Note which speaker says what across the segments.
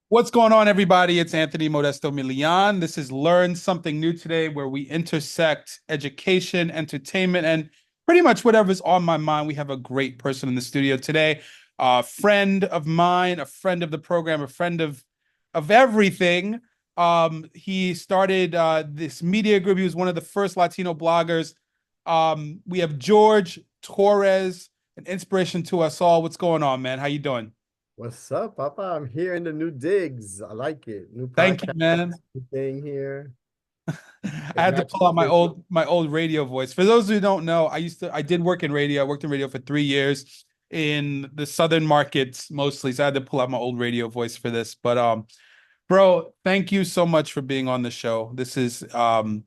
Speaker 1: What's going on, everybody? It's Anthony Modesto Milian. This is Learn Something New Today, where we intersect education, entertainment, and pretty much whatever's on my mind. We have a great person in the studio today, a friend of mine, a friend of the program, a friend of everything. He started this media group. He was one of the first Latino bloggers. We have George Torres, an inspiration to us all. What's going on, man? How you doing?
Speaker 2: What's up, Papa? I'm here in the new digs. I like it. New
Speaker 1: Thank you,
Speaker 2: podcast
Speaker 1: man.
Speaker 2: thing here.
Speaker 1: I
Speaker 2: It
Speaker 1: had to
Speaker 2: matches
Speaker 1: pull out my
Speaker 2: the
Speaker 1: old radio voice. For those who don't know, I did work in radio. I worked in radio for 3 years in the southern markets mostly. So I had to pull out my old radio voice for this. But bro, thank you so much for being on the show. This is a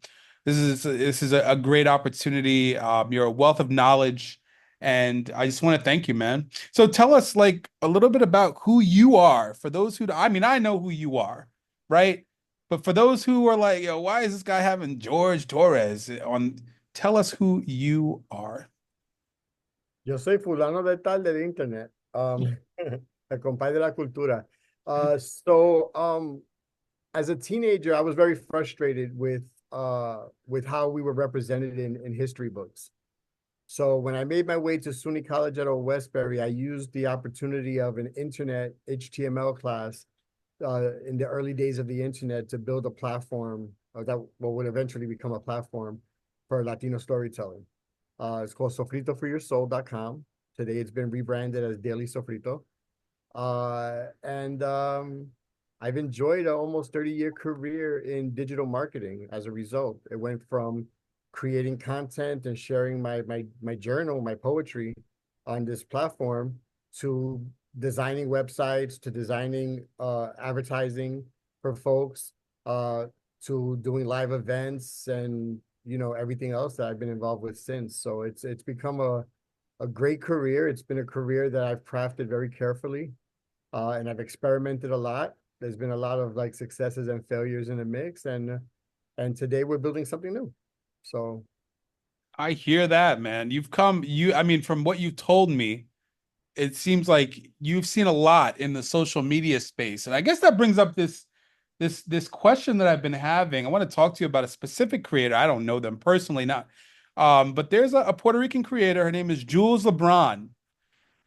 Speaker 1: great opportunity. You're a wealth of knowledge, and I just want to thank you, man. So tell us like a little bit about who you are. For those who, I mean, I know who you are, right? But for those who are like, yo, why is this guy having George Torres on? Tell us who you are.
Speaker 2: Yo soy fulano de tal del internet. El compadre de la cultura. So as a teenager, I was very frustrated with how we were represented in history books. So when I made my way to SUNY College at Old Westbury, I used the opportunity of an internet HTML class in the early days of the internet to build a platform that what would eventually become a platform for Latino storytelling. It's called sofritoforyoursoul.com. Today it's been rebranded as Daily Sofrito. And I've enjoyed an almost 30-year career in digital marketing as a result. It went from creating content and sharing my journal, my poetry on this platform to designing websites, to designing advertising for folks, to doing live events and everything else that I've been involved with since. So it's become a great career. It's been a career that I've crafted very carefully, and I've experimented a lot. There's been a lot of like successes and failures in the mix, and today we're building something new. So
Speaker 1: I hear that, man. I mean, from what you told me, it seems like you've seen a lot in the social media space. And I guess that brings up this question that I've been having. I want to talk to you about a specific creator. I don't know them personally, not but there's a Puerto Rican creator. Her name is Jules LeBron.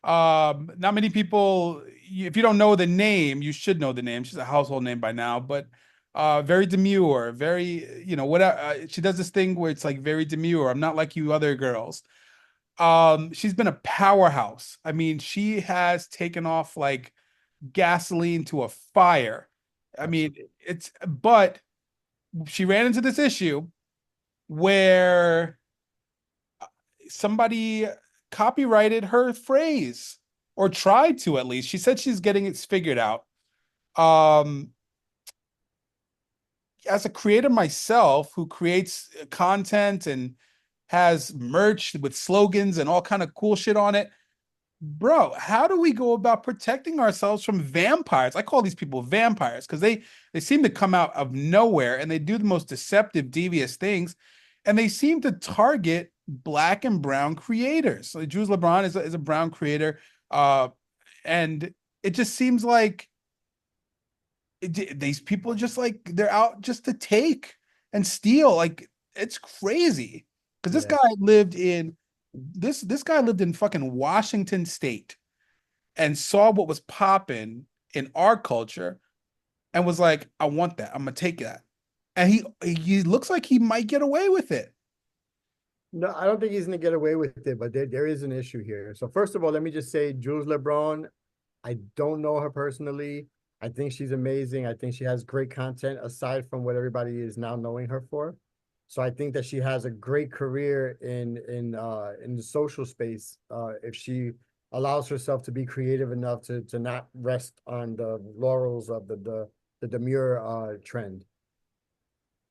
Speaker 1: Not many people, if you don't know the name, you should know the name. She's a household name by now, but very demure, very, whatever. She does this thing where it's like very demure. I'm not like you other girls. She's been a powerhouse. I mean, she has taken off like gasoline to a fire. I mean,
Speaker 2: absolutely.
Speaker 1: but she ran into this issue where somebody copyrighted her phrase or tried to at least. She said she's getting it figured out. Um, as a creator myself who creates content and has merch with slogans and all kind of cool shit on it, bro, how do we go about protecting ourselves from vampires? I call these people vampires because they seem to come out of nowhere and they do the most deceptive, devious things, and they seem to target black and brown creators. So Jules LeBron is a brown creator, and it just seems like these people just like they're out just to take and steal. Like it's crazy because
Speaker 2: Yeah.
Speaker 1: this guy lived in fucking Washington State and saw what was popping in our culture and was like, I want that. I'm gonna take that. And he looks like he might get away with it.
Speaker 2: No, I don't think he's gonna get away with it, but there is an issue here. So first of all, let me just say Jules LeBron, I don't know her personally. I think she's amazing. I think she has great content aside from what everybody is now knowing her for. So I think that she has a great career in the social space if she allows herself to be creative enough to not rest on the laurels of the demure trend.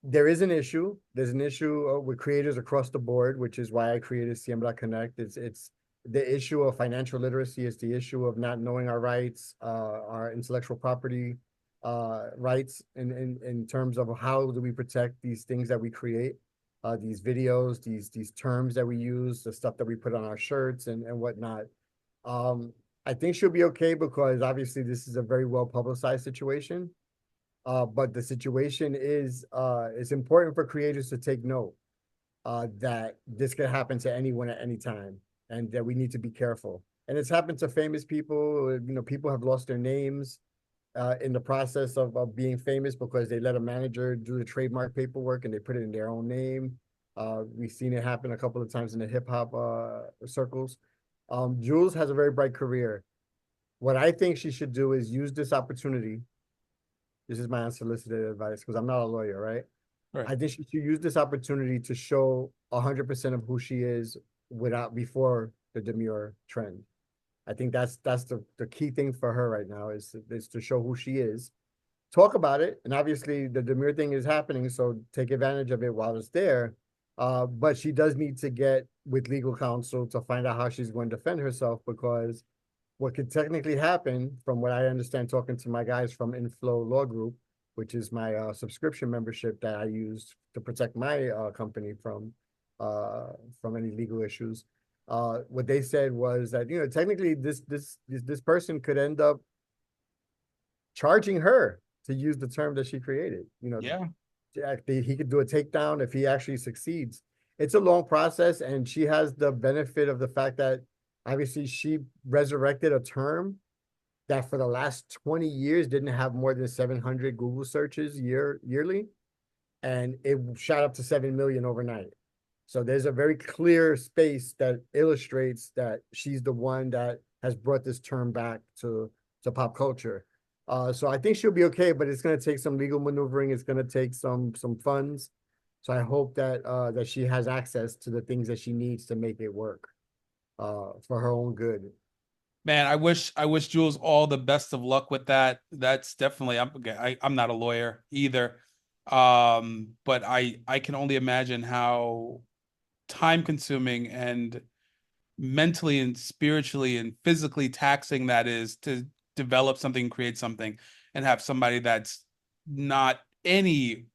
Speaker 2: There is an issue. There's an issue with creators across the board, which is why I created Siembra Connect. It's the issue of financial literacy. It's the issue of not knowing our rights, our intellectual property rights in terms of how do we protect these things that we create, these videos, these terms that we use, the stuff that we put on our shirts and whatnot. Um, I think she'll be okay because obviously this is a very well publicized situation. But the situation is it's important for creators to take note that this could happen to anyone at any time, and that we need to be careful. And it's happened to famous people. You know, people have lost their names in the process of being famous because they let a manager do the trademark paperwork and they put it in their own name. We've seen it happen a couple of times in the hip hop circles. Jules has a very bright career. What I think she should do is use this opportunity. This is my unsolicited advice because I'm not a lawyer, right?
Speaker 1: Right.
Speaker 2: I think she should use this opportunity to show 100% of who she is without before the demure trend. I think that's the key thing for her right now is to show who she is, talk about it, and obviously the demure thing is happening, so take advantage of it while it's there. But she does need to get with legal counsel to find out how she's going to defend herself because what could technically happen, from what I understand, talking to my guys from Inflow Law Group, which is my subscription membership that I use to protect my company from any legal issues. What they said was that technically this person could end up charging her to use the term that she created.
Speaker 1: Yeah.
Speaker 2: He could do a takedown if he actually succeeds. It's a long process, and she has the benefit of the fact that obviously she resurrected a term that for the last 20 years didn't have more than 700 Google searches yearly, and it shot up to 7 million overnight. So there's a very clear space that illustrates that she's the one that has brought this term back to pop culture. So I think she'll be okay, but it's going to take some legal maneuvering. It's going to take some funds. So I hope that she has access to the things that she needs to make it work for her own good.
Speaker 1: Man, I wish Jules all the best of luck with that. That's definitely I'm not a lawyer either. But I can only imagine how time consuming and mentally and spiritually and physically taxing that is to develop something, create something, and have somebody that's not any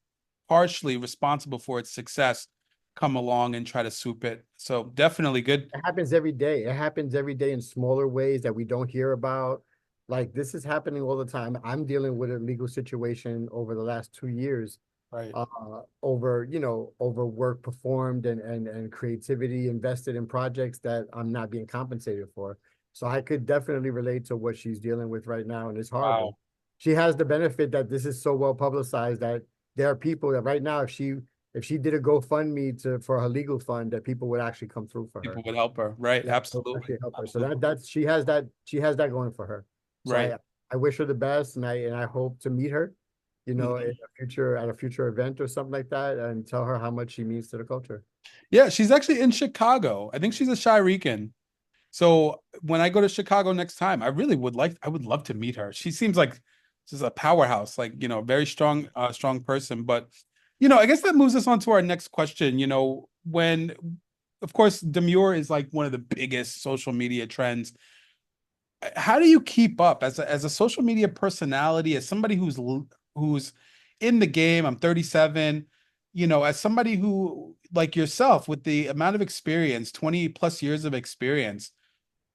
Speaker 1: partially responsible for its success come along and try to swoop it. So definitely good.
Speaker 2: It happens every day. It happens every day in smaller ways that we don't hear about. Like this is happening all the time. I'm dealing with a legal situation over the last 2 years,
Speaker 1: Right.
Speaker 2: over work performed and creativity invested in projects that I'm not being compensated for. So I could definitely relate to what she's dealing with right now, and it's horrible.
Speaker 1: Wow.
Speaker 2: She has the benefit that this is so well publicized that there are people that right now, if she did a GoFundMe for her legal fund, that people would actually come through for her.
Speaker 1: People would help her. Right.
Speaker 2: Yeah, so
Speaker 1: Absolutely.
Speaker 2: actually help her. So
Speaker 1: Absolutely.
Speaker 2: she has that going for her. So
Speaker 1: Right.
Speaker 2: I wish her the best, and I hope to meet her, in
Speaker 1: Mhm.
Speaker 2: a future event or something like that, and tell her how much she means to the culture.
Speaker 1: Yeah, she's actually in Chicago. I think she's a Shy Rican. So when I go to Chicago next time, I would love to meet her. She seems like she's a powerhouse, like, very strong, strong person. But, I guess that moves us on to our next question. Of course, demure is like one of the biggest social media trends. How do you keep up as a social media personality, as somebody who's in the game? I'm 37, as somebody who like yourself with the amount of experience, 20 plus years of experience,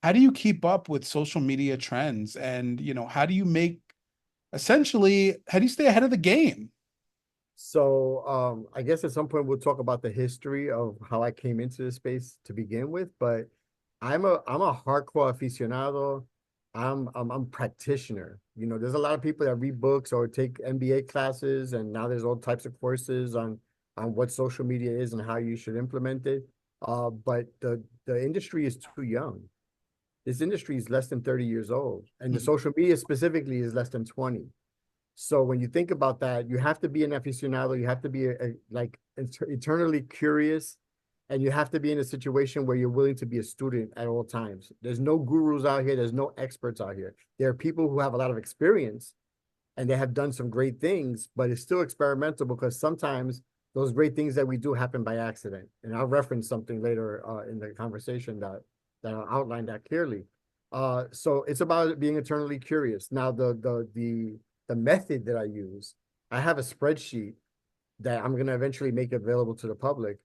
Speaker 1: how do you keep up with social media trends? And, how do you stay ahead of the game?
Speaker 2: So I guess at some point we'll talk about the history of how I came into this space to begin with, but I'm a hardcore aficionado. I'm practitioner. There's a lot of people that read books or take MBA classes, and now there's all types of courses on what social media is and how you should implement it. But the industry is too young. This industry is less than 30 years old, and the
Speaker 1: Mhm.
Speaker 2: social media specifically is less than 20. So when you think about that, you have to be an aficionado. You have to be like eternally curious, and you have to be in a situation where you're willing to be a student at all times. There's no gurus out here. There's no experts out here. There are people who have a lot of experience and they have done some great things, but it's still experimental because sometimes those great things that we do happen by accident. And I'll reference something later in the conversation that I'll outline that clearly. So it's about being eternally curious. Now, the method that I use, I have a spreadsheet that I'm going to eventually make available to the public.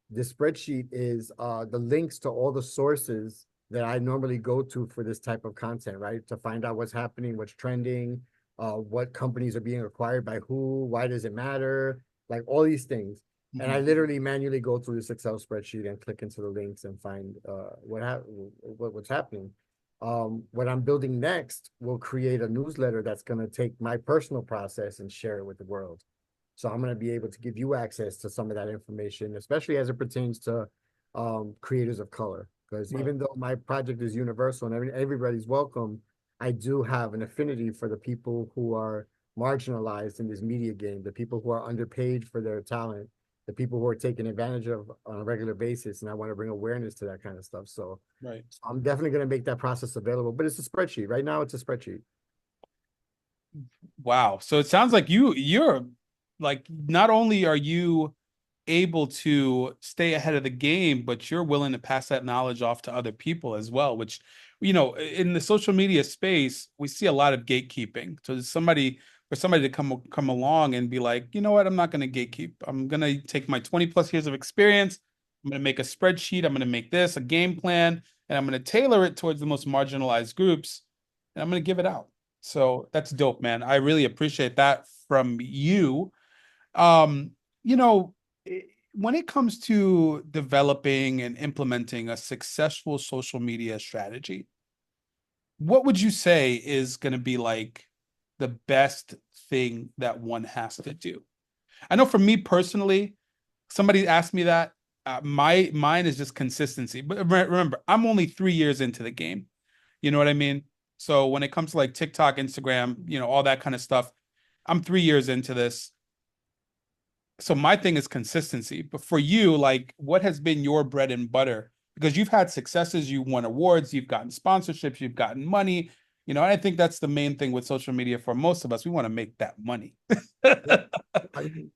Speaker 2: This spreadsheet is the links to all the sources that I normally go to for this type of content, right? To find out what's happening, what's trending, what companies are being acquired by who, why does it matter, like all these things. And I
Speaker 1: Mhm.
Speaker 2: literally manually go through this Excel spreadsheet and click into the links and find what's happening. What I'm building next will create a newsletter that's going to take my personal process and share it with the world. So I'm going to be able to give you access to some of that information, especially as it pertains to creators of color. Because
Speaker 1: Right.
Speaker 2: even though my project is universal and everybody's welcome, I do have an affinity for the people who are marginalized in this media game, the people who are underpaid for their talent, the people who are taken advantage of on a regular basis. And I want to bring awareness to that kind of stuff. So
Speaker 1: Right.
Speaker 2: I'm definitely going to make that process available, but it's a spreadsheet. Right now, it's a spreadsheet.
Speaker 1: Wow. So it sounds like you're like not only are you able to stay ahead of the game, but you're willing to pass that knowledge off to other people as well, which, in the social media space, we see a lot of gatekeeping. So there's for somebody to come along and be like, you know what, I'm not going to gatekeep. I'm going to take my 20 plus years of experience. I'm going to make a spreadsheet. I'm going to make this a game plan, and I'm going to tailor it towards the most marginalized groups, and I'm going to give it out. So that's dope, man. I really appreciate that from you. Um, you know, when it comes to developing and implementing a successful social media strategy, what would you say is going to be like the best thing that one has to do? I know for me personally, somebody asked me that. Mine is just consistency. But remember, I'm only 3 years into the game. You know what I mean? So when it comes to like TikTok, Instagram, all that kind of stuff, I'm 3 years into this. So my thing is consistency. But for you, like, what has been your bread and butter? Because you've had successes, you won awards, you've gotten sponsorships, you've gotten money. And I think that's the main thing with social media for most of us. We want to make that money.
Speaker 2: Yeah. I mean,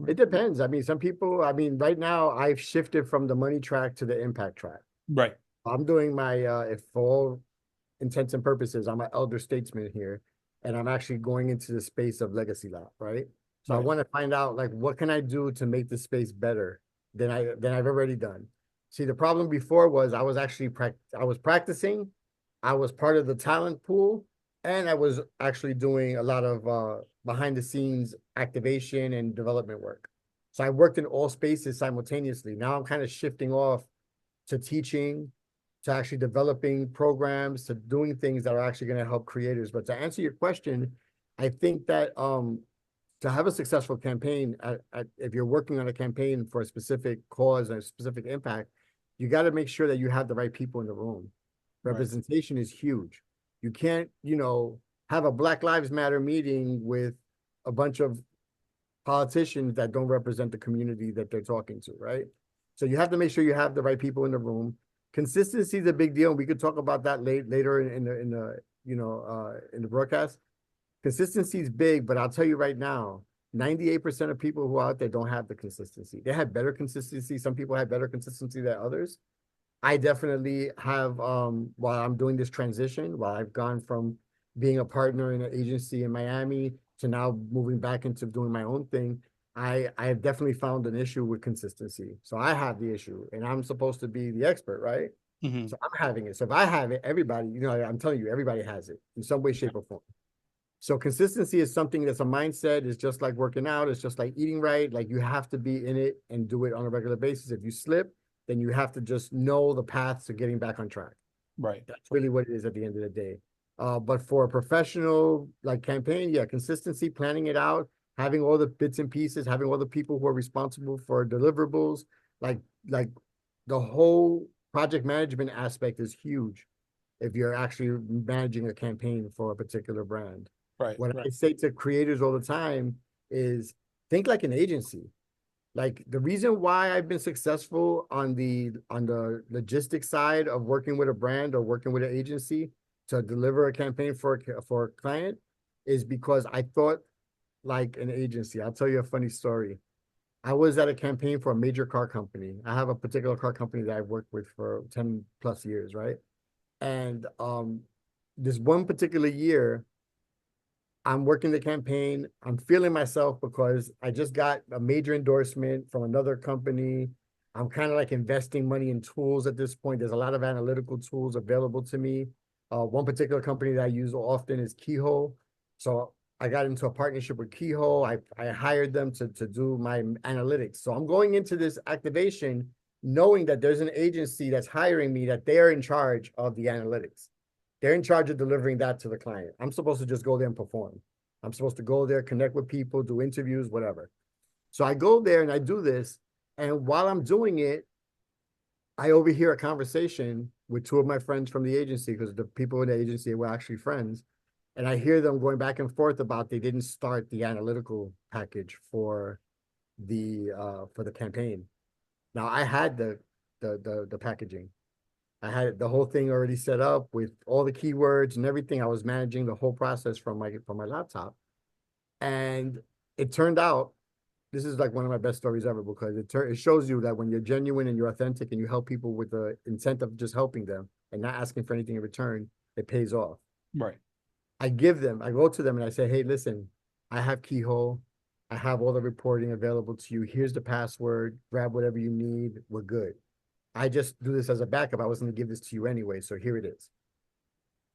Speaker 2: it depends. I mean, some people, I mean, right now I've shifted from the money track to the impact track.
Speaker 1: Right,
Speaker 2: I'm doing my, if for all intents and purposes, I'm an elder statesman here, and I'm actually going into the space of legacy lab, right? So I
Speaker 1: right,
Speaker 2: want to find out like what can I do to make the space better than I've already done. See, the problem before was I was practicing, I was part of the talent pool, and I was actually doing a lot of behind the scenes activation and development work. So I worked in all spaces simultaneously. Now I'm kind of shifting off to teaching, to actually developing programs, to doing things that are actually going to help creators. But to answer your question, I think that to have a successful campaign, if you're working on a campaign for a specific cause and a specific impact, you got to make sure that you have the right people in the room.
Speaker 1: right,
Speaker 2: Representation is huge. You can't, have a Black Lives Matter meeting with a bunch of politicians that don't represent the community that they're talking to, right? So you have to make sure you have the right people in the room. Consistency is a big deal. And we could talk about that later in the broadcast. Consistency is big, but I'll tell you right now, 98% of people who are out there don't have the consistency. They have better consistency. Some people have better consistency than others. I definitely have, while I'm doing this transition, while I've gone from being a partner in an agency in Miami to now moving back into doing my own thing, I have definitely found an issue with consistency. So I have the issue and I'm supposed to be the expert, right?
Speaker 1: mhm,
Speaker 2: So I'm having it. So if I have it, everybody, I'm telling you, everybody has it in some way, shape, or form. So consistency is something that's a mindset. It's just like working out. It's just like eating right. Like you have to be in it and do it on a regular basis. If you slip, then you have to just know the path to getting back on track.
Speaker 1: right,
Speaker 2: That's really what it is at the end of the day. But for a professional like campaign, yeah, consistency, planning it out, having all the bits and pieces, having all the people who are responsible for deliverables, like like the whole project management aspect is huge if you're actually managing a campaign for a particular brand.
Speaker 1: right,
Speaker 2: What I
Speaker 1: right,
Speaker 2: say to creators all the time is think like an agency. Like the reason why I've been successful on the logistics side of working with a brand or working with an agency to deliver a campaign for a client is because I thought like an agency. I'll tell you a funny story. I was at a campaign for a major car company. I have a particular car company that I've worked with for 10 plus years, right? And this one particular year, I'm working the campaign. I'm feeling myself because I just got a major endorsement from another company. I'm kind of like investing money in tools at this point. There's a lot of analytical tools available to me. One particular company that I use often is Keyhole. So I got into a partnership with Keyhole. I hired them to do my analytics. So I'm going into this activation knowing that there's an agency that's hiring me, that they're in charge of the analytics. They're in charge of delivering that to the client. I'm supposed to just go there and perform. I'm supposed to go there, connect with people, do interviews, whatever. So I go there and I do this. And while I'm doing it, I overhear a conversation with two of my friends from the agency, because the people in the agency were actually friends. And I hear them going back and forth about they didn't start the analytical package for the campaign. Now I had the packaging. I had the whole thing already set up with all the keywords and everything. I was managing the whole process from my laptop. And it turned out, this is like one of my best stories ever, because it shows you that when you're genuine and you're authentic and you help people with the intent of just helping them and not asking for anything in return, it pays off.
Speaker 1: Right.
Speaker 2: I go to them and I say, hey, listen, I have Keyhole. I have all the reporting available to you. Here's the password. Grab whatever you need. We're good. I just do this as a backup. I was going to give this to you anyway. So here it is.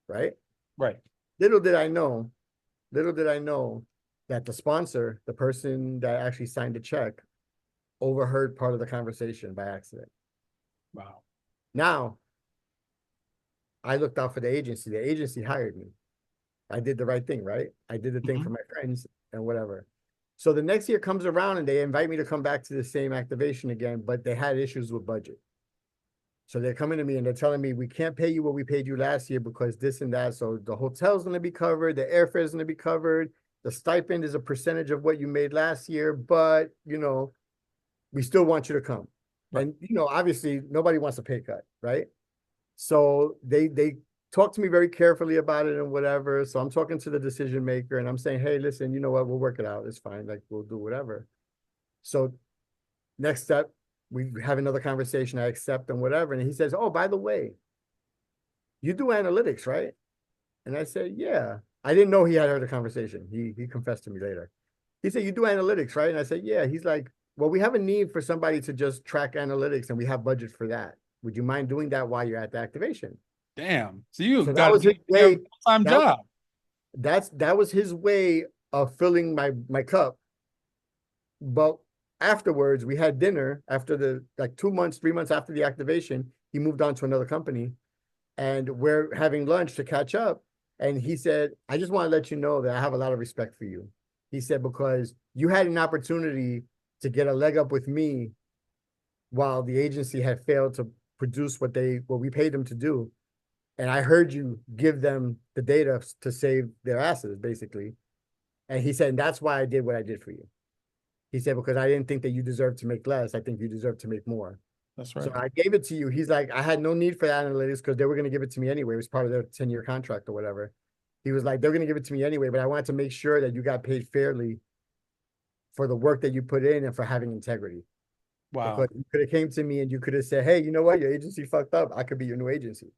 Speaker 2: Right.
Speaker 1: Right.
Speaker 2: Little did I know, little did I know that the sponsor, the person that actually signed the check, overheard part of the conversation by accident.
Speaker 1: Wow.
Speaker 2: Now, I looked out for the agency. The agency hired me. I did the right thing, right? I did the thing for
Speaker 1: Mhm.
Speaker 2: my friends and whatever. So the next year comes around and they invite me to come back to the same activation again, but they had issues with budget. So they're coming to me and they're telling me, we can't pay you what we paid you last year because this and that. So the hotel's going to be covered, the airfare is going to be covered, the stipend is a percentage of what you made last year, but we still want you to come.
Speaker 1: Right.
Speaker 2: And obviously nobody wants a pay cut, right? So they talk to me very carefully about it and whatever. So I'm talking to the decision maker and I'm saying, hey, listen, you know what? We'll work it out. It's fine. Like, we'll do whatever. So next step, we have another conversation. I accept and whatever. And he says, oh, by the way, you do analytics, right? And I said, yeah. I didn't know he had heard the conversation. He confessed to me later. He said, you do analytics, right? And I said, yeah. He's like, well, we have a need for somebody to just track analytics and we have budget for that. Would you mind doing that while you're at the activation?
Speaker 1: Damn. So you
Speaker 2: So that
Speaker 1: got to
Speaker 2: was his
Speaker 1: take care of a
Speaker 2: way.
Speaker 1: full-time
Speaker 2: That
Speaker 1: job.
Speaker 2: that was his way of filling my cup. But afterwards, we had dinner after the like 2 months, 3 months after the activation. He moved on to another company, and we're having lunch to catch up. And he said, I just want to let you know that I have a lot of respect for you. He said, because you had an opportunity to get a leg up with me while the agency had failed to produce what we paid them to do. And I heard you give them the data to save their asses, basically. And he said, and that's why I did what I did for you. He said, because I didn't think that you deserved to make less. I think you deserve to make more.
Speaker 1: That's
Speaker 2: So
Speaker 1: right.
Speaker 2: I gave it to you. He's like, I had no need for the analytics because they were going to give it to me anyway. It was part of their 10-year contract or whatever. He was like, they're going to give it to me anyway, but I wanted to make sure that you got paid fairly for the work that you put in and for having integrity.
Speaker 1: Wow.
Speaker 2: Because you could have came to me and you could have said, hey, you know what? Your agency fucked up. I could be your new agency.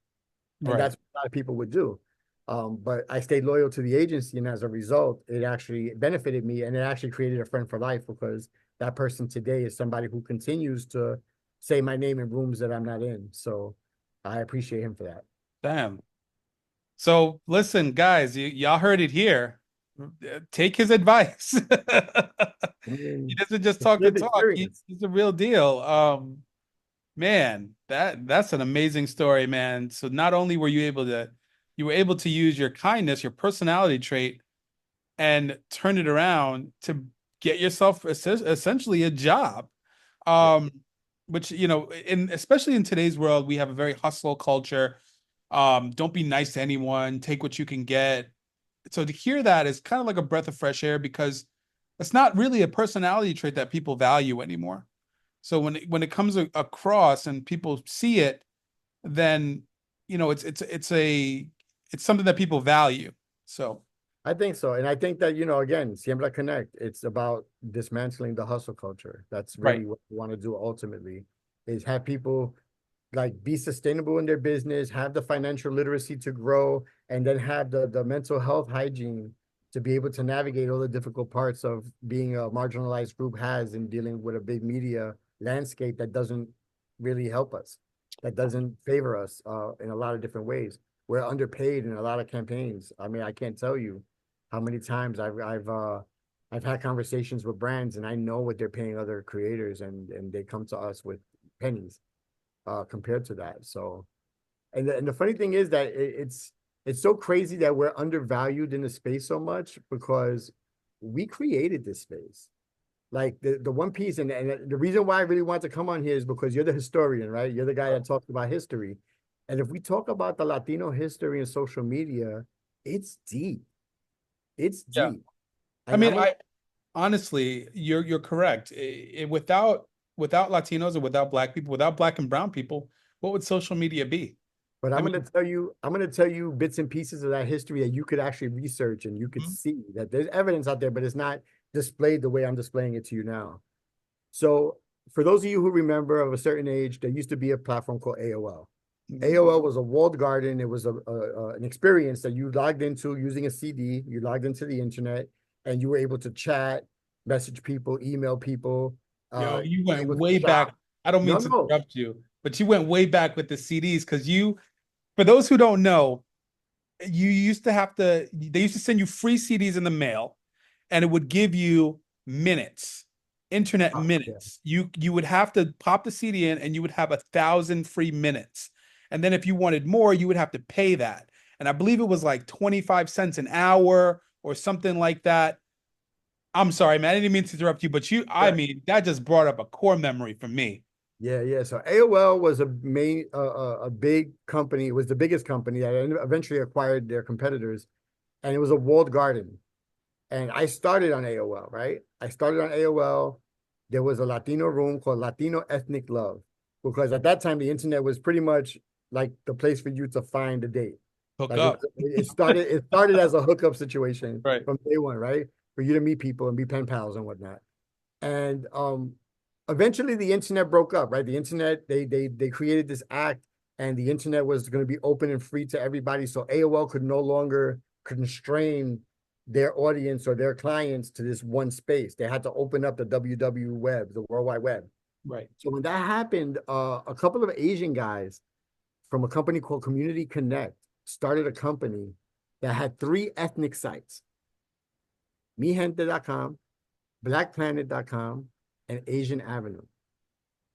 Speaker 2: And
Speaker 1: Right.
Speaker 2: that's what a lot of people would do. But I stayed loyal to the agency, and as a result, it actually benefited me, and it actually created a friend for life, because that person today is somebody who continues to say my name in rooms that I'm not in. So I appreciate him for that.
Speaker 1: Damn. So listen, guys, y'all heard it here. Take his advice.
Speaker 2: I
Speaker 1: He
Speaker 2: mean,
Speaker 1: doesn't just
Speaker 2: it's
Speaker 1: talk the
Speaker 2: lived
Speaker 1: talk.
Speaker 2: experience.
Speaker 1: He's a real deal. Man, that's an amazing story, man. So not only were you were able to use your kindness, your personality trait, and turn it around to get yourself essentially a job.
Speaker 2: Yeah.
Speaker 1: Um, which in especially in today's world, we have a very hustle culture. Don't be nice to anyone, take what you can get. So to hear that is kind of like a breath of fresh air, because it's not really a personality trait that people value anymore. So when it comes across and people see it, then it's something that people value. So
Speaker 2: I think so. And I think that, again, Siembra Connect, it's about dismantling the hustle culture. That's
Speaker 1: right,
Speaker 2: really what we want to do ultimately, is have people like be sustainable in their business, have the financial literacy to grow, and then have the mental health hygiene to be able to navigate all the difficult parts of being a marginalized group has in dealing with a big media landscape that doesn't really help us, that doesn't favor us in a lot of different ways. We're underpaid in a lot of campaigns. I mean, I can't tell you how many times I've had conversations with brands and I know what they're paying other creators and they come to us with pennies compared to that. So and the funny thing is that it's so crazy that we're undervalued in the space so much because we created this space. Like the one piece, and the reason why I really want to come on here is because you're the historian, right? You're the guy that talks about history. And if we talk about the Latino history and social media, it's deep. It's
Speaker 1: Yeah.
Speaker 2: deep.
Speaker 1: I
Speaker 2: And
Speaker 1: mean,
Speaker 2: I'm gonna,
Speaker 1: I honestly, you're correct. Without Latinos and without Black people, without Black and Brown people, what would social media be?
Speaker 2: but
Speaker 1: I mean,
Speaker 2: I'm gonna tell you bits and pieces of that history that you could actually research and you could
Speaker 1: mhm.
Speaker 2: see that there's evidence out there, but it's not displayed the way I'm displaying it to you now. So for those of you who remember of a certain age, there used to be a platform called AOL. AOL was a walled garden. It was an experience that you logged into using a CD. You logged into the internet, and you were able to chat, message people, email people.
Speaker 1: Yo, you
Speaker 2: You were
Speaker 1: went
Speaker 2: able to
Speaker 1: way back.
Speaker 2: shop.
Speaker 1: I don't mean
Speaker 2: No,
Speaker 1: to
Speaker 2: no,
Speaker 1: interrupt you, but you went way back with the CDs because for those who don't know, you used to have to, they used to send you free CDs in the mail and it would give you minutes, internet
Speaker 2: yeah,
Speaker 1: minutes. You would have to pop the CD in and you would have 1,000 free minutes. And then if you wanted more, you would have to pay that. And I believe it was like 25 cents an hour or something like that. I'm sorry, man. I didn't mean to interrupt you, but I
Speaker 2: yeah,
Speaker 1: mean, that just brought up a core memory for me.
Speaker 2: yeah, yeah. So AOL was a big company. It was the biggest company that eventually acquired their competitors, and it was a walled garden. And I started on AOL, right? I started on AOL. There was a Latino room called Latino Ethnic Love, because at that time the internet was pretty much like the place for you to find a date.
Speaker 1: Hook
Speaker 2: Like it,
Speaker 1: up.
Speaker 2: it started as a hookup situation
Speaker 1: Right.
Speaker 2: from day one, right? For you to meet people and be pen pals and whatnot. And eventually the internet broke up, right? The internet, they created this act and the internet was going to be open and free to everybody. So AOL could no longer constrain their audience or their clients to this one space. They had to open up the WW web, the World Wide Web.
Speaker 1: Right.
Speaker 2: So when that happened, a couple of Asian guys from a company called Community Connect started a company that had three ethnic sites: mihente.com, blackplanet.com, and Asian Avenue.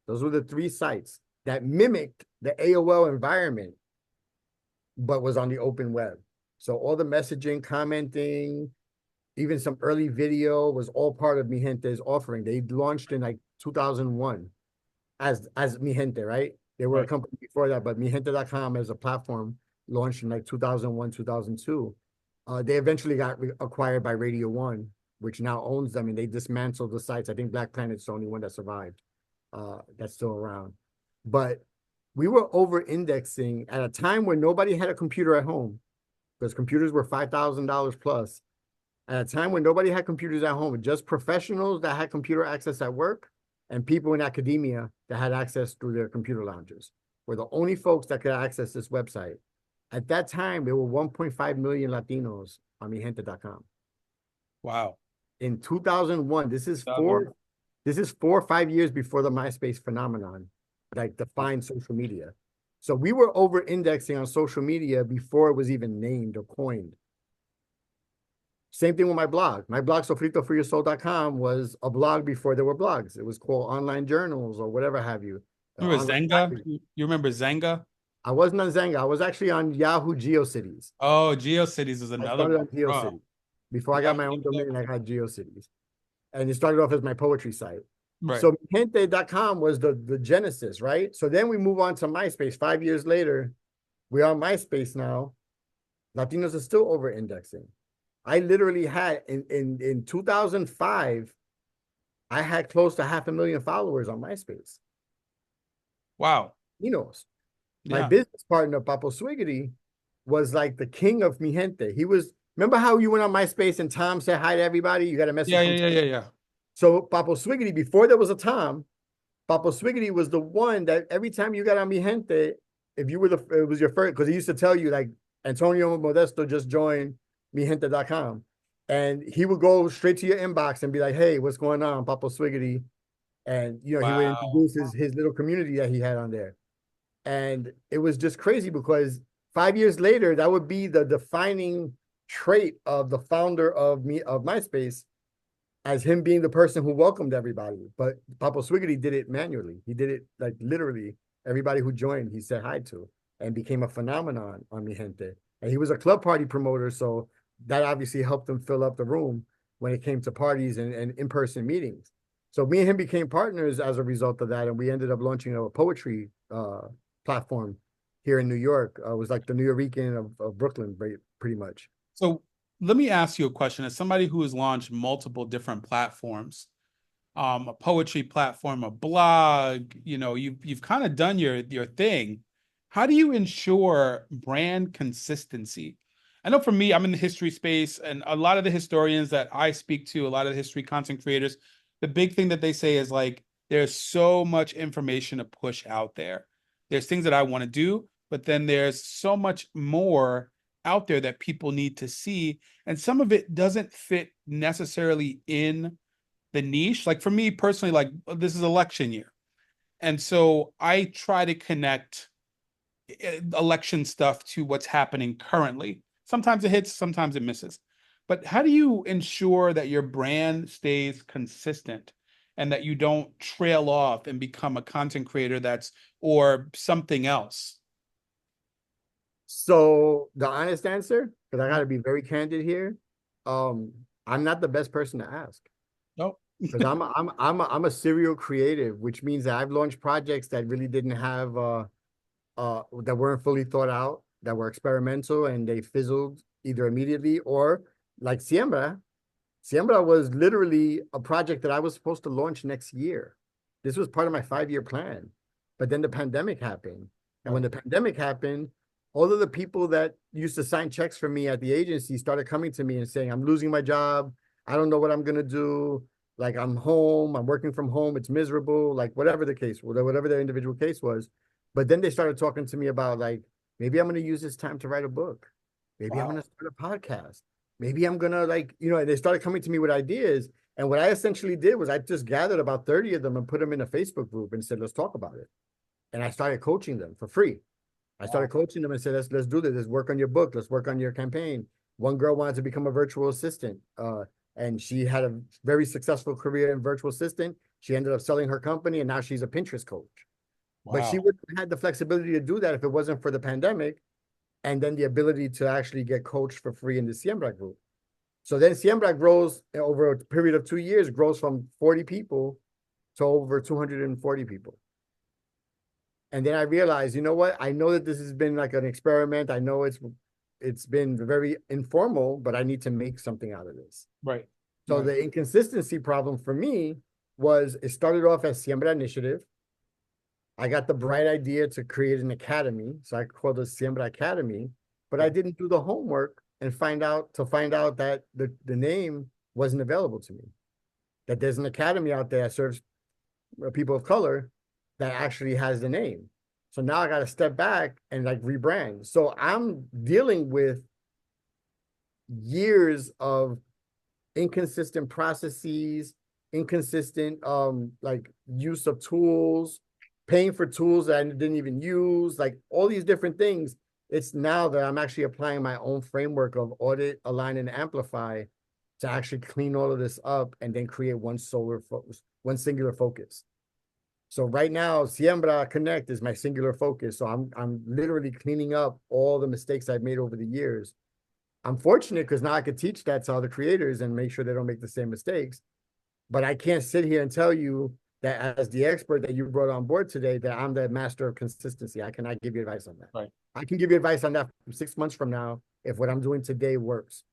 Speaker 2: Those were the three sites that mimicked the AOL environment, but was on the open web. So all the messaging, commenting, even some early video was all part of Mi Gente's offering. They launched in like 2001 as Mi Gente, right? They were a
Speaker 1: Right.
Speaker 2: company before that, but mihente.com as a platform launched in like 2001, 2002. They eventually got acquired by Radio One, which now owns them, and they dismantled the sites. I think Black Planet's the only one that survived, that's still around. But we were over indexing at a time when nobody had a computer at home because computers were $5,000 plus. At a time when nobody had computers at home, just professionals that had computer access at work and people in academia that had access through their computer lounges were the only folks that could access this website. At that time, there were 1.5 million Latinos on migente.com.
Speaker 1: Wow.
Speaker 2: In 2001,
Speaker 1: Um,
Speaker 2: this is 4 or 5 years before the MySpace phenomenon, like defined social media. So we were over indexing on social media before it was even named or coined. Same thing with my blog. My blog, sofritoforyoursoul.com, was a blog before there were blogs. It was called online journals or whatever have you.
Speaker 1: Remember
Speaker 2: Online
Speaker 1: Zenga?
Speaker 2: diary.
Speaker 1: You remember Zenga?
Speaker 2: I wasn't on Zenga. I was actually on Yahoo GeoCities.
Speaker 1: Oh, GeoCities is
Speaker 2: I
Speaker 1: another
Speaker 2: started
Speaker 1: one.
Speaker 2: on
Speaker 1: Bro.
Speaker 2: GeoCities. Before I
Speaker 1: Yeah,
Speaker 2: got my own domain, I got GeoCities. And it started off as my poetry site.
Speaker 1: right.
Speaker 2: So gente.com was the genesis, right? So then we move on to MySpace. 5 years later, we're on MySpace now. Latinos are still over indexing. I literally had in 2005, I had close to 500,000 followers on MySpace.
Speaker 1: Wow.
Speaker 2: Latinos. My
Speaker 1: Yeah.
Speaker 2: business partner, Papo Swiggity, was like the king of mi gente. He was, remember how you went on MySpace and Tom said hi to everybody? You got a message
Speaker 1: Yeah,
Speaker 2: from
Speaker 1: yeah, yeah,
Speaker 2: Tom.
Speaker 1: yeah, yeah.
Speaker 2: So Papo Swiggity, before there was a Tom, Papo Swiggity was the one that every time you got on mi gente, if you were it was your first, because he used to tell you like Antonio Modesto just joined migente.com. And he would go straight to your inbox and be like, hey, what's going on, Papo Swiggity? And he would
Speaker 1: Wow.
Speaker 2: introduce his little community that he had on there. And it was just crazy because 5 years later, that would be the defining trait of the founder of MySpace, as him being the person who welcomed everybody. But Papa Swiggy did it manually. He did it like literally everybody who joined, he said hi to, and became a phenomenon on Mi Gente. And he was a club party promoter, so that obviously helped him fill up the room when it came to parties and in-person meetings. So me and him became partners as a result of that, and we ended up launching a poetry platform here in New York. It was like the New Yorican of Brooklyn, pretty much.
Speaker 1: So let me ask you a question. As somebody who has launched multiple different platforms, a poetry platform, a blog, you've kind of done your thing. How do you ensure brand consistency? I know for me, I'm in the history space, and a lot of the historians that I speak to, a lot of the history content creators, the big thing that they say is like there's so much information to push out there. There's things that I want to do, but then there's so much more out there that people need to see, and some of it doesn't fit necessarily in the niche. Like for me personally, like this is election year. And so I try to connect election stuff to what's happening currently. Sometimes it hits, sometimes it misses. But how do you ensure that your brand stays consistent and that you don't trail off and become a content creator that's or something else?
Speaker 2: So the honest answer, because I got to be very candid here, um, I'm not the best person to ask
Speaker 1: No.
Speaker 2: because I'm a serial creative, which means that I've launched projects that really didn't have that weren't fully thought out, that were experimental, and they fizzled either immediately or like Siembra. Siembra was literally a project that I was supposed to launch next year. This was part of my 5 year plan. But then the pandemic happened. And when
Speaker 1: Right.
Speaker 2: the pandemic happened, all of the people that used to sign checks for me at the agency started coming to me and saying, I'm losing my job. I don't know what I'm going to do. Like, I'm home, I'm working from home, it's miserable, like whatever the case, whatever their individual case was. But then they started talking to me about, like, maybe I'm going to use this time to write a book. Maybe I'm going
Speaker 1: Wow.
Speaker 2: to start a podcast. Maybe I'm gonna, like, and they started coming to me with ideas. And what I essentially did was I just gathered about 30 of them and put them in a Facebook group and said, let's talk about it. And I started coaching them for free. I started
Speaker 1: Wow.
Speaker 2: coaching them and said, let's do this. Let's work on your book. Let's work on your campaign. One girl wanted to become a virtual assistant. And she had a very successful career in virtual assistant. She ended up selling her company and now she's a Pinterest coach. But she
Speaker 1: Wow.
Speaker 2: wouldn't have had the flexibility to do that if it wasn't for the pandemic and then the ability to actually get coached for free in the Siembra group. So then Siembra grows over a period of 2 years, grows from 40 people to over 240 people. And then I realized, you know what? I know that this has been like an experiment. I know it's been very informal, but I need to make something out of this.
Speaker 1: Right.
Speaker 2: So
Speaker 1: Right.
Speaker 2: the inconsistency problem for me was it started off as Siembra Initiative. I got the bright idea to create an academy. So I called it Siembra Academy, but I
Speaker 1: Right.
Speaker 2: didn't do the homework and find out that the name wasn't available to me. That there's an academy out there that serves people of color that actually has the name. So now I got to step back and like rebrand. So I'm dealing with years of inconsistent processes, inconsistent like use of tools, paying for tools that I didn't even use, like all these different things. It's now that I'm actually applying my own framework of audit, align, and amplify to actually clean all of this up and then create one singular focus. So right now, Siembra Connect is my singular focus. So I'm literally cleaning up all the mistakes I've made over the years. I'm fortunate because now I could teach that to other creators and make sure they don't make the same mistakes. But I can't sit here and tell you that as the expert that you brought on board today, that I'm the master of consistency. I cannot give you advice on that.
Speaker 1: Right.
Speaker 2: I can give you advice on that 6 months from now if what I'm doing today works.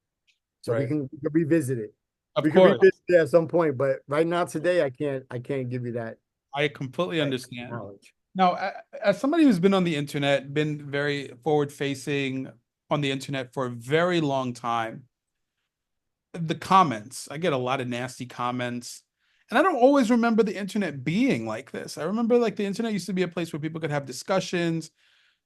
Speaker 2: So
Speaker 1: Right.
Speaker 2: we can revisit it.
Speaker 1: Of
Speaker 2: We can
Speaker 1: course.
Speaker 2: revisit it at some point. But right now, today, I can't give you
Speaker 1: I completely
Speaker 2: that
Speaker 1: understand.
Speaker 2: knowledge.
Speaker 1: Now, as somebody who's been on the internet, been very forward facing on the internet for a very long time, the comments, I get a lot of nasty comments. And I don't always remember the internet being like this. I remember like the internet used to be a place where people could have discussions.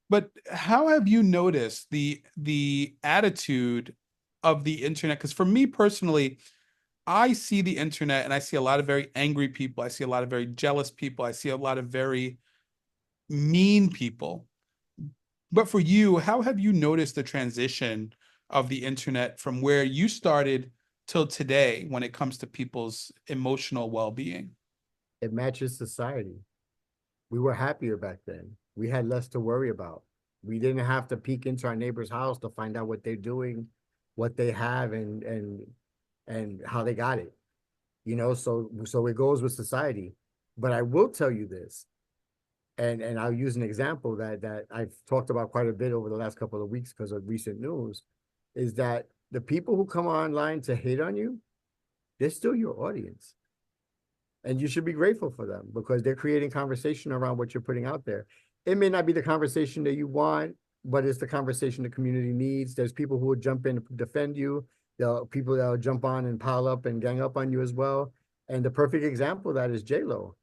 Speaker 1: But how have you noticed the attitude of the internet? Because for me personally, I see the internet and I see a lot of very angry people. I see a lot of very jealous people. I see a lot of very mean people. But for you, how have you noticed the transition of the internet from where you started till today when it comes to people's emotional well-being?
Speaker 2: It matches society. We were happier back then. We had less to worry about. We didn't have to peek into our neighbor's house to find out what they're doing, what they have, and how they got it. So it goes with society. But I will tell you this, and I'll use an example that I've talked about quite a bit over the last couple of weeks because of recent news, is that the people who come online to hate on you, they're still your audience. And you should be grateful for them because they're creating conversation around what you're putting out there. It may not be the conversation that you want, but it's the conversation the community needs. There's people who will jump in to defend you. There are people that will jump on and pile up and gang up on you as well. And the perfect example of that is J-Lo.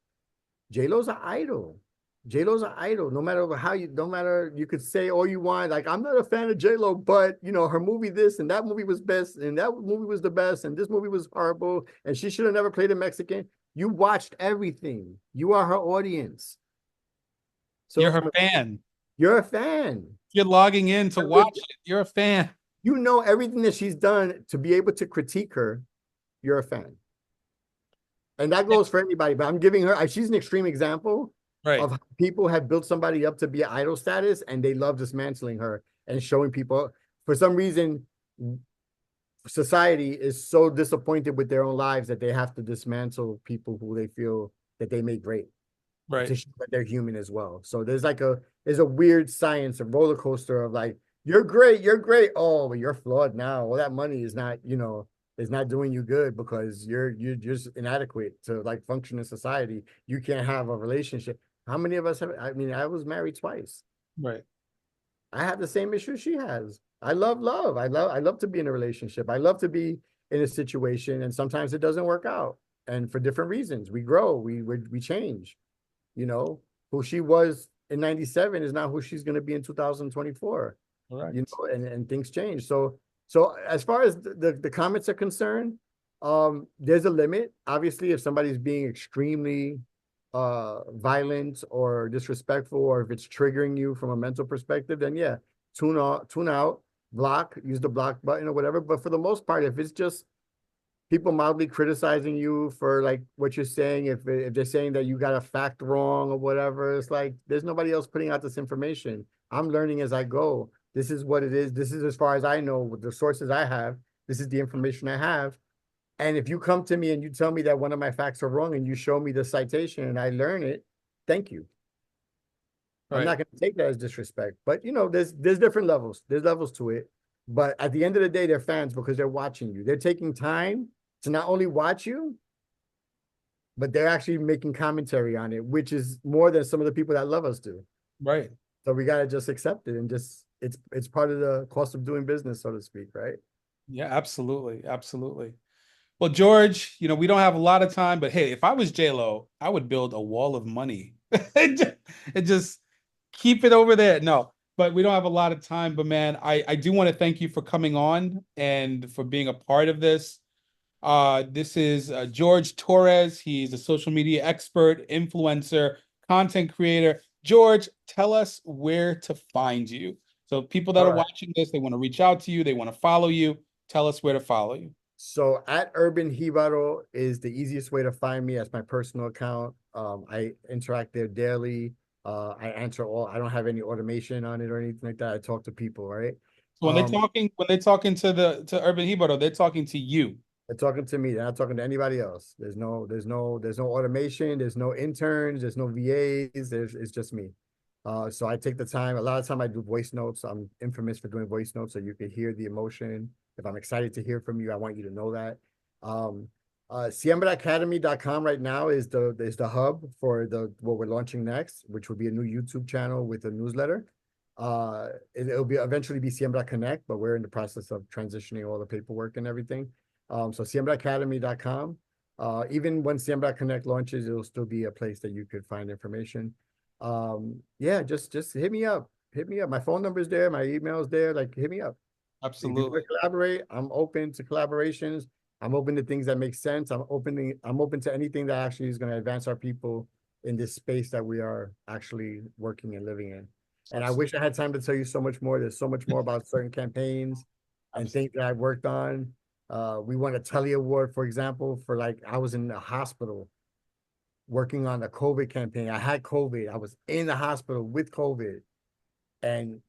Speaker 2: J-Lo's an idol. J-Lo's an idol. No matter you could say all you want, like I'm not a fan of J-Lo, but her movie this and that movie was best, and that movie was the best, and this movie was horrible, and she should have never played a Mexican. You watched everything. You are her audience.
Speaker 1: You're
Speaker 2: So
Speaker 1: her fan.
Speaker 2: you're a fan.
Speaker 1: You're logging in to watch it. You're a fan.
Speaker 2: You know everything that she's done to be able to critique her. You're a fan. And that goes for anybody, but I'm giving her, she's an extreme example
Speaker 1: Right.
Speaker 2: of how people have built somebody up to be an idol status and they love dismantling her and showing people. For some reason, society is so disappointed with their own lives that they have to dismantle people who they feel that they make great to
Speaker 1: Right.
Speaker 2: show that they're human as well. So there's a weird science, a roller coaster of like, you're great, you're great. Oh, but you're flawed now. Well, that money is not, is not doing you good because you're just inadequate to like function in society. You can't have a relationship. How many of us have? I mean, I was married twice.
Speaker 1: Right.
Speaker 2: I have the same issue she has. I love love. I love to be in a relationship. I love to be in a situation, and sometimes it doesn't work out, and for different reasons. We grow, we change. You know, who she was in '97 is not who she's going to be in 2024.
Speaker 1: Correct.
Speaker 2: And things change. So as far as the comments are concerned, there's a limit. Obviously, if somebody's being extremely violent or disrespectful, or if it's triggering you from a mental perspective, then yeah, tune out, block, use the block button or whatever. But for the most part, if it's just people mildly criticizing you for like what you're saying, if they're saying that you got a fact wrong or whatever, it's like there's nobody else putting out this information. I'm learning as I go. This is what it is. This is as far as I know with the sources I have. This is the information I have. And if you come to me and you tell me that one of my facts are wrong and you show me the citation and I learn it, thank you. I'm
Speaker 1: Right.
Speaker 2: not going to take that as disrespect. But there's different levels. There's levels to it. But at the end of the day, they're fans because they're watching you. They're taking time to not only watch you, but they're actually making commentary on it, which is more than some of the people that love us do.
Speaker 1: Right.
Speaker 2: So we gotta just accept it and just it's part of the cost of doing business, so to speak, right?
Speaker 1: Yeah, absolutely. Absolutely. Well, George, we don't have a lot of time, but hey, if I was J-Lo, I would build a wall of money and just keep it over there. No, but we don't have a lot of time. But man, I do want to thank you for coming on and for being a part of this. This is George Torres. He's a social media expert, influencer, content creator. George, tell us where to find you. So people that
Speaker 2: All
Speaker 1: are
Speaker 2: right.
Speaker 1: watching this, they want to reach out to you, they want to follow you. Tell us where to follow you.
Speaker 2: So at Urban Hibaro is the easiest way to find me as my personal account. I interact there daily. I answer all. I don't have any automation on it or anything like that. I talk to people, right?
Speaker 1: So
Speaker 2: Um,
Speaker 1: when they're talking to Urban Hibaro, they're talking to you.
Speaker 2: they're talking to me. They're not talking to anybody else. There's no automation. There's no interns. There's no VAs. It's just me. So I take the time. A lot of time I do voice notes. I'm infamous for doing voice notes, so you can hear the emotion. If I'm excited to hear from you, I want you to know that. Um, SiembraAcademy.com right now is the hub for what we're launching next, which will be a new YouTube channel with a newsletter. It'll be eventually be Siembra Connect, but we're in the process of transitioning all the paperwork and everything. So SiembraAcademy.com. Even when Siembra Connect launches, it'll still be a place that you could find information. Yeah, just hit me up. Hit me up. My phone number is there, my email is there. Like hit me up. If you want
Speaker 1: Absolutely.
Speaker 2: to collaborate, I'm open to collaborations. I'm open to things that make sense. I'm open to anything that actually is going to advance our people in this space that we are actually working and living in. And I wish I had time to tell you so much more. There's so much more about certain campaigns and things that I've worked on. We won a Telly Award, for example, for like I was in a hospital working on a COVID campaign. I had COVID. I was in the hospital with COVID and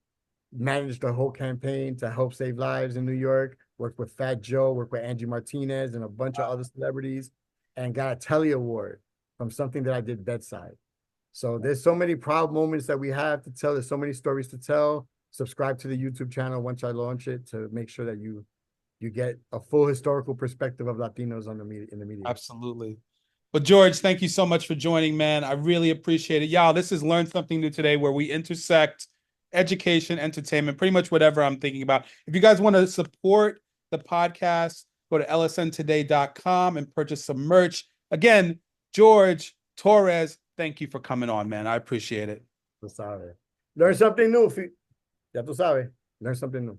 Speaker 2: managed the whole campaign to help save lives in New York. Worked with Fat Joe, worked with Angie Martinez and a bunch of other celebrities, and got a Telly Award from something that I did bedside. So there's so many proud moments that we have to tell. There's so many stories to tell. Subscribe to the YouTube channel once I launch it to make sure that you get a full historical perspective of Latinos on the media in the media.
Speaker 1: Absolutely. Well, George, thank you so much for joining, man. I really appreciate it. Y'all, this is Learn Something New Today, where we intersect education, entertainment, pretty much whatever I'm thinking about. If you guys want to support the podcast, go to lsntoday.com and purchase some merch. Again, George Torres, thank you for coming on, man. I appreciate it.
Speaker 2: Tú sabes. Learn something new. Ya tú sabes. Learn something new.